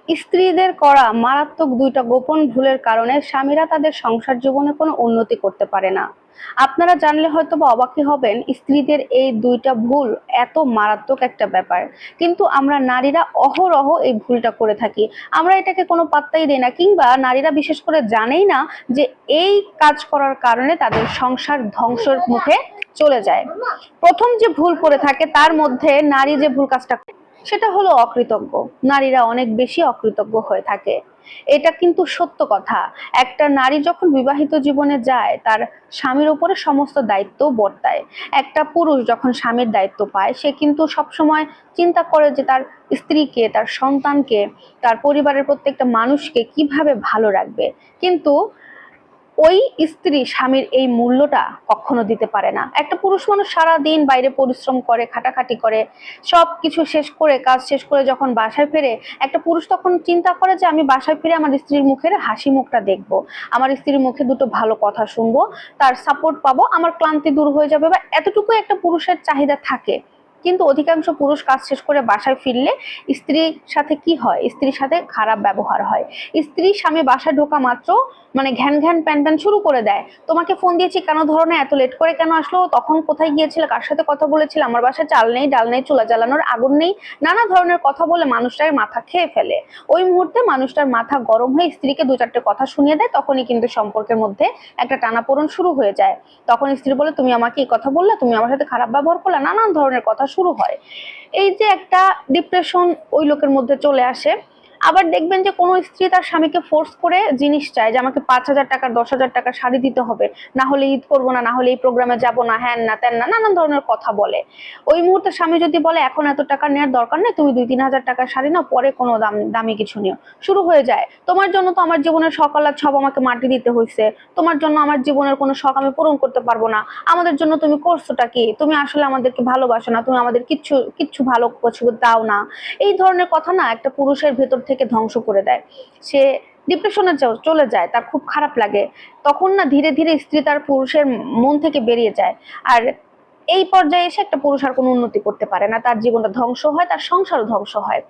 স্ত্রীদের করা মারাত্মক দুইটা গোপন ভুলের কারণে স্বামীরা তাদের সংসার জীবনে কোনো উন্নতি করতে পারে না। আপনারা জানলে হয়তো বা অবাকই হবেন, স্ত্রীদের এই দুইটা ভুল এত মারাত্মক একটা ব্যাপার, কিন্তু আমরা নারীরা অহরহ এই ভুলটা করে থাকি। আমরা এটাকে কোনো পাত্তাই দিই না, কিংবা নারীরা বিশেষ করে জানেই না যে এই কাজ করার কারণে তাদের সংসার ধ্বংসের মুখে চলে যায়। প্রথম যে ভুল করে থাকে তার মধ্যে নারী যে ভুল কাজটা সেটা হলো অকৃতজ্ঞ। নারীরা অনেক বেশি অকৃতজ্ঞ হয়ে থাকে, এটা কিন্তু সত্য কথা। একটা নারী যখন বিবাহিত জীবনে যায় তার স্বামীর উপরে সমস্ত দায়িত্ব বর্তায়। একটা পুরুষ যখন স্বামীর দায়িত্ব পায় সে কিন্তু সবসময় চিন্তা করে যে তার স্ত্রীকে, তার সন্তানকে, তার পরিবারের প্রত্যেকটা মানুষকে কিভাবে ভালো রাখবে। কিন্তু ওই স্ত্রী স্বামীর এই মূল্যটা কখনো দিতে পারে না। একটা পুরুষ মানুষ সারা দিন বাইরে পরিশ্রম করে, খাটাখাটি করে, সবকিছু শেষ করে, কাজ শেষ করে যখন বাসায় ফেরে, একটা পুরুষ তখন চিন্তা করে যে আমি বাসায় ফিরে আমার স্ত্রীর মুখের হাসি মুখটা দেখবো, আমার স্ত্রীর মুখে দুটো ভালো কথা শুনবো, তার সাপোর্ট পাবো, আমার ক্লান্তি দূর হয়ে যাবে, বা এতটুকুই একটা পুরুষের চাহিদা থাকে। কিন্তু অধিকাংশ পুরুষ কাজ শেষ করে বাসায় ফিরলে স্ত্রীর সাথে কি হয়? স্ত্রীর সাথে খারাপ ব্যবহার হয়। স্ত্রী স্বামী বাসায় ঢোকা মাত্র মানে ঘ্যান ঘ্যান প্যান প্যান শুরু করে দেয়। তোমাকে ফোন দিয়েছি কেন ধরো না, এত লেট করে কেন আসলো, তখন কোথায় গিয়েছিলে, কার সাথে কথা বলেছিল, আমার বাসায় চাল নেই, ডাল নেই, চুলা জ্বালানোর আগুন নেই, নানা ধরনের কথা বলে মানুষটার মাথা খেয়ে ফেলে। ওই মুহূর্তে মানুষটার মাথা গরম হয়ে স্ত্রীকে দু চারটে কথা শুনিয়ে দেয়, তখনই কিন্তু সম্পর্কের মধ্যে একটা টানাপোড়েন শুরু হয়ে যায়। তখন স্ত্রী বলে তুমি আমাকে এই কথা বললে, তুমি আমার সাথে খারাপ ব্যবহার করলে, নানান ধরনের কথা শুরু হয়। এই যে একটা ডিপ্রেশন ওই লোকের মধ্যে চলে আসে। আবার দেখবেন যে কোনো স্ত্রী তার স্বামীকে ফোর্স করে জিনিস চায় যে আমাকে 5,000 টাকা 10,000 টাকা শাড়ি দিতে হবে, না হলে ঈদ করবো না, না হলে এই প্রোগ্রামে যাবো না, হ্যান না তেন না, নানান ধরনের কথা বলে। ওই মুহূর্তে স্বামী যদি বলে এখন এত টাকা নেওয়ার দরকার নেই, তুমি 2-3 হাজার টাকার শাড়ি নাও, পরে কোনো দামি কিছু নিও, শুরু হয়ে যায় তোমার জন্য তো আমার জীবনের সকাল আজ সব আমাকে মাটি দিতে হয়েছে, তোমার জন্য আমার জীবনের কোনো শখ আমি পূরণ করতে পারবো না, আমাদের জন্য তুমি করছোটা কি, তুমি আসলে আমাদেরকে ভালোবাসো না, তুমি আমাদের কিচ্ছু কিচ্ছু ভালো কিছু দাও না। এই ধরনের কথা না একটা পুরুষের ভেতর থেকে ধ্বংস করে দেয়। সে ডিপ্রেশনে চলে যায়, তার খুব খারাপ লাগে। তখন না ধীরে ধীরে স্ত্রী তার পুরুষের মন থেকে বেরিয়ে যায়। আর এই পর্যায়ে এসে একটা পুরুষ আর কোনো উন্নতি করতে পারে না, তার জীবনটা ধ্বংস হয়, তার সংসারও ধ্বংস হয়।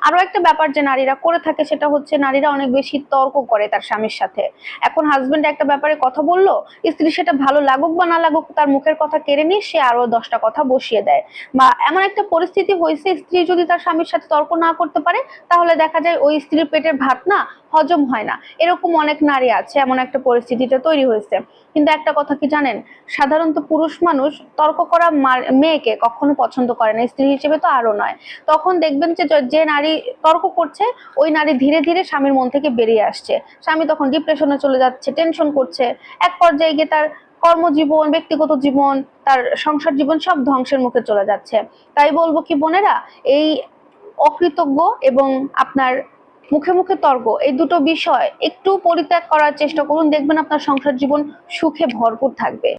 আরো একটা ব্যাপার যে নারীরা করে থাকে সেটা হচ্ছে নারীরা অনেক বেশি তর্ক করে তার স্বামীর সাথে। এখন হাজবেন্ড একটা ব্যাপারে কথা বললো, স্ত্রী সেটা ভালো লাগুক বা না লাগুক তার মুখের কথা কেড়ে নিয়ে সে আরো 10টা কথা বসিয়ে দেয়। বা এমন একটা পরিস্থিতি হয়েছে, স্ত্রী যদি তার স্বামীর সাথে তর্ক না করতে পারে তাহলে দেখা যায় ওই স্ত্রীর পেটের ভাত না হজম হয় না। এরকম অনেক নারী আছে, এমন একটা পরিস্থিতিতে তৈরি হয়েছে। কিন্তু একটা কথা কি জানেন, সাধারণত পুরুষ মানুষ তর্ক করা মেয়েকে কখনো পছন্দ করে না, স্ত্রী হিসেবে তো আরো নয়। তখন দেখবেন যে যে নারী তর্ক করছে ওই নারী ধীরে ধীরে স্বামীর মন থেকে বেরিয়ে আসছে। স্বামী তখন ডিপ্রেশনে চলে যাচ্ছে, টেনশন করছে, এক পর্যায়ে গিয়ে তার কর্মজীবন, ব্যক্তিগত জীবন, তার সংসার জীবন সব ধ্বংসের মুখে চলে যাচ্ছে। তাই বলবো কি বোনেরা, এই অকৃতজ্ঞ এবং আপনার মুখে মুখে তর্ক, এই দুটো বিষয় একটু পরিত্যাগ করার চেষ্টা করুন, দেখবেন আপনার সংসার জীবন সুখে ভরপুর থাকবে।